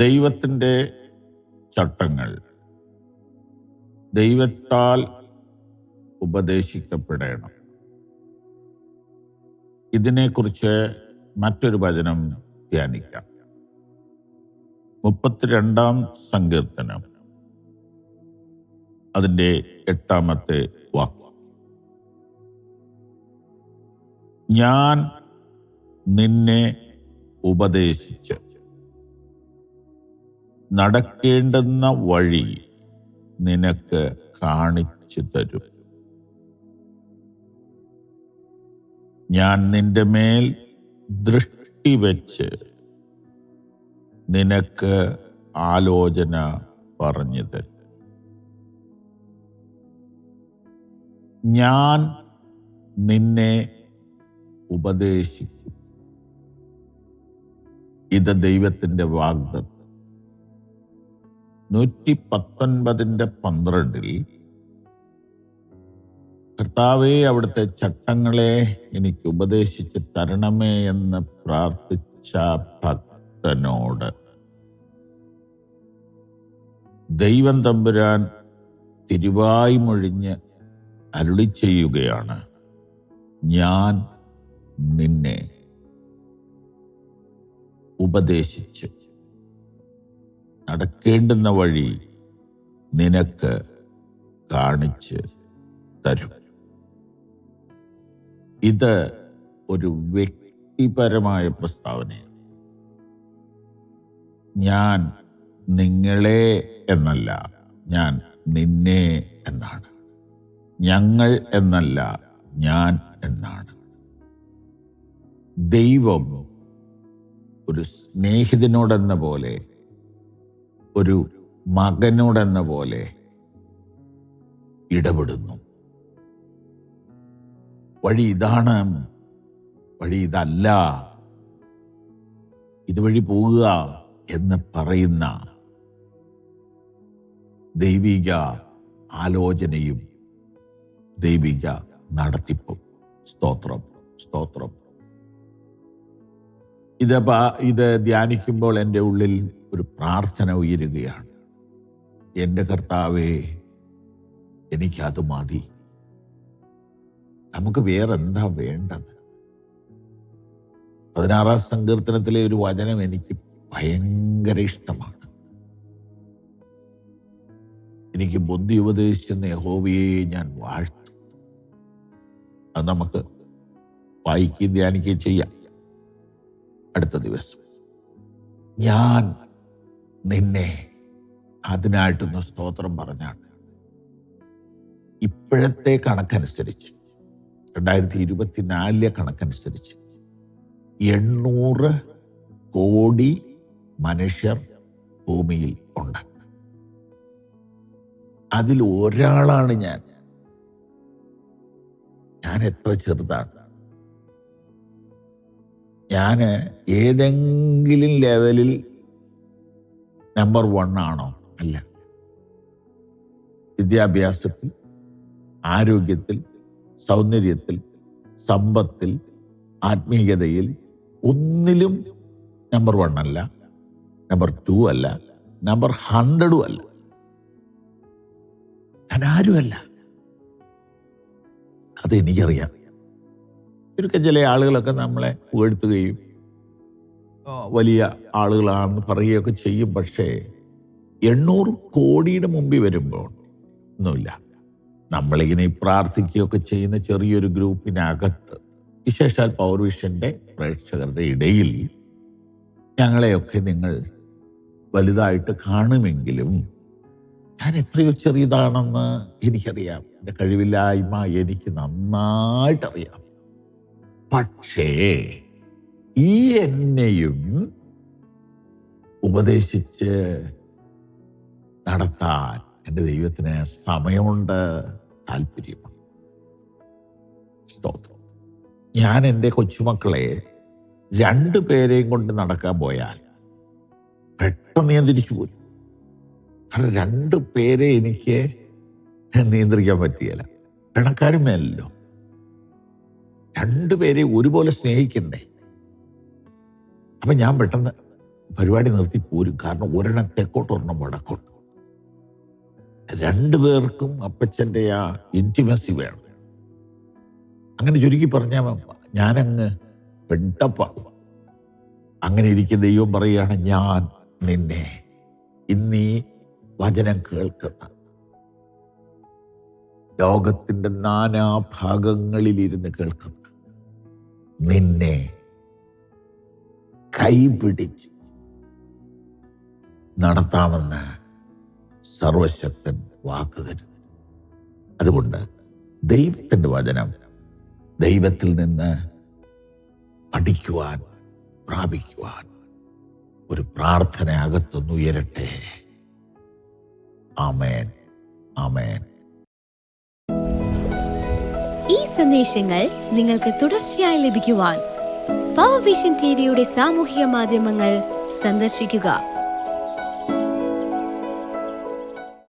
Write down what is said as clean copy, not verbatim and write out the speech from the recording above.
ദൈവത്തിൻ്റെ ചട്ടങ്ങൾ ദൈവത്താൽ ഉപദേശിക്കപ്പെടണം. ഇതിനെക്കുറിച്ച് മറ്റൊരു വചനം ധ്യാനിക്കാം. 32-ാം സങ്കീർത്തനം അതിൻ്റെ 8-ാമത്തെ വാക്യം. ഞാൻ നിന്നെ ഉപദേശിച്ച് നടക്കേണ്ടുന്ന വഴി നിനക്ക് കാണിച്ചു തരും. ഞാൻ നിന്റെ മേൽ ദൃഷ്ടി വെച്ച് നിനക്ക് ആലോചന പറഞ്ഞു തരും. ഞാൻ നിന്നെ ഉപദേശിക്കും. ഇത് ദൈവത്തിൻ്റെ വാഗ്ദത്തം. 119:12 കർത്താവേ, അവിടുത്തെ ചട്ടങ്ങളെ എനിക്ക് ഉപദേശിച്ച് തരണമേ എന്ന് പ്രാർത്ഥിച്ച ഭക്തനോട് ദൈവം തമ്പുരാൻ തിരുവായി മൊഴിഞ്ഞ് അരുളി ചെയ്യുകയാണ്, ഞാൻ നിന്നെ ഉപദേശിച്ച് നടക്കേണ്ടുന്ന വഴി നിനക്ക് കാണിച്ച് തരും. ഇത് ഒരു വ്യക്തിപരമായ പ്രസ്താവനയാണ്. ഞാൻ നിങ്ങളെ എന്നല്ല, ഞാൻ നിന്നെ എന്നാണ്. ഞങ്ങൾ എന്നല്ല, ഞാൻ എന്നാണ്. ദൈവം ഒരു സ്നേഹിതനോടെന്ന പോലെ, ഒരു മകനോടെന്ന പോലെ ഇടപെടുന്നു. വഴി ഇതാണ്, വഴി ഇതല്ല, ഇതുവഴി പോവുക എന്ന് പറയുന്ന ദൈവിക ആലോചനയും ദൈവിക നടത്തിപ്പും. സ്തോത്രം, സ്തോത്രം. ഇത് ധ്യാനിക്കുമ്പോൾ എൻ്റെ ഉള്ളിൽ ഒരു പ്രാർത്ഥന ഉയരുകയാണ്. എൻ്റെ കർത്താവേ, എനിക്കത് മതി. നമുക്ക് വേറെന്താ വേണ്ടത്? 16-ാം സങ്കീർത്തനത്തിലെ ഒരു വചനം എനിക്ക് ഭയങ്കര ഇഷ്ടമാണ്. എനിക്ക് ബുദ്ധി ഉപദേശിക്കുന്ന യഹോവയെ ഞാൻ വാഴ്ത്തും. അത് നമുക്ക് വായിക്കുകയും ധ്യാനിക്കുകയും ചെയ്യാം അടുത്ത ദിവസം. ഞാൻ നിന്നെ, അതിനായിട്ടൊന്ന് സ്തോത്രം പറഞ്ഞാണ്. ഇപ്പോഴത്തെ കണക്കനുസരിച്ച്, 2024 കണക്കനുസരിച്ച് 800 കോടി മനുഷ്യർ ഭൂമിയിൽ ഉണ്ട്. അതിൽ ഒരാളാണ് ഞാൻ. ഞാൻ എത്ര ചെറുതാണ്. ഞാൻ ഏതെങ്കിലും ലെവലിൽ നമ്പർ 1 ആണോ? അല്ല. വിദ്യാഭ്യാസത്തിൽ, ആരോഗ്യത്തിൽ, സൗന്ദര്യത്തിൽ, സമ്പത്തിൽ, ആത്മീയതയിൽ ഒന്നിലും നമ്പർ 1 അല്ല, നമ്പർ 2 അല്ല, നമ്പർ 100 അല്ല. ഞാൻ ആരുമല്ല. അതെനിക്കറിയാം. ചുരുക്കം ചില ആളുകളൊക്കെ നമ്മളെ പുകഴ്ത്തുകയും വലിയ ആളുകളാണെന്ന് പറയുകയൊക്കെ ചെയ്യും. പക്ഷേ 800 കോടിയുടെ മുമ്പിൽ വരുമ്പോൾ ഒന്നുമില്ല. നമ്മളിങ്ങനെ പ്രാർത്ഥിക്കുകയൊക്കെ ചെയ്യുന്ന ചെറിയൊരു ഗ്രൂപ്പിനകത്ത്, വിശേഷാൽ പവർ വിഷന്റെ പ്രേക്ഷകരുടെ ഇടയിൽ ഞങ്ങളെയൊക്കെ നിങ്ങൾ വലുതായിട്ട് കാണുമെങ്കിലും ഞാൻ എത്രയോ ചെറിയതാണെന്ന് എനിക്കറിയാം. എൻ്റെ കഴിവില്ലായ്മ എനിക്ക് നന്നായിട്ടറിയാം. പക്ഷേ ഈ എന്നെയും ഉപദേശിച്ച് നടത്താൻ എൻ്റെ ദൈവത്തിന് സമയമുണ്ട്, താല്പര്യമുണ്ട്. സ്തോത്രം. ഞാൻ എൻ്റെ കൊച്ചുമക്കളെ 2 പേരെയും കൊണ്ട് നടക്കാൻ പോയാൽ പെട്ടെന്ന് ഞാൻ തിരിച്ചു പോരും. കാരണം 2 പേരെ എനിക്ക് നിയന്ത്രിക്കാൻ പറ്റുകയില്ല. പിണക്കാരുമല്ലോ. 2 പേരെ ഒരുപോലെ സ്നേഹിക്കണ്ടേ? അപ്പം ഞാൻ പെട്ടെന്ന് പരിപാടി നിർത്തി പോരും. കാരണം ഒരെണ്ണം തെക്കോട്ട് ഒരെണ്ണം വടക്കോട്ട്. രണ്ടുപേർക്കും അപ്പച്ചൻ്റെ ആ ഇൻറ്റിമസി വേണം. അങ്ങനെ ചുരുക്കി പറഞ്ഞാൽ ഞാനങ്ങ് വെട്ടപ്പാവും. അങ്ങനെ ഇരിക്കുന്ന ദൈവം പറയുകയാണ്, ഞാൻ നിന്നെ ഇന്നീ വചനം കേൾക്കുന്ന ലോകത്തിൻ്റെ നാനാഭാഗങ്ങളിലിരുന്ന് കേൾക്കുന്ന നിന്നെ കൈപിടിച്ച് നടത്താമെന്ന് സർവശക്തൻ വാക്ക് തരുന്നു. അതുകൊണ്ട് ദൈവത്തിൻ്റെ വചനം ദൈവത്തിൽ നിന്ന് പഠിക്കുവാൻ, പ്രാപിക്കുവാൻ ഒരു പ്രാർത്ഥന അകത്തുനിന്ന് ഉയരട്ടെ. ആമേൻ, ആമേൻ. ഈ സന്ദേശങ്ങൾ നിങ്ങൾക്ക് തുടർച്ചയായി ലഭിക്കുവാൻ പവർ വിഷൻ ടിവിയുടെ സാമൂഹിക മാധ്യമങ്ങൾ സന്ദർശിക്കുക.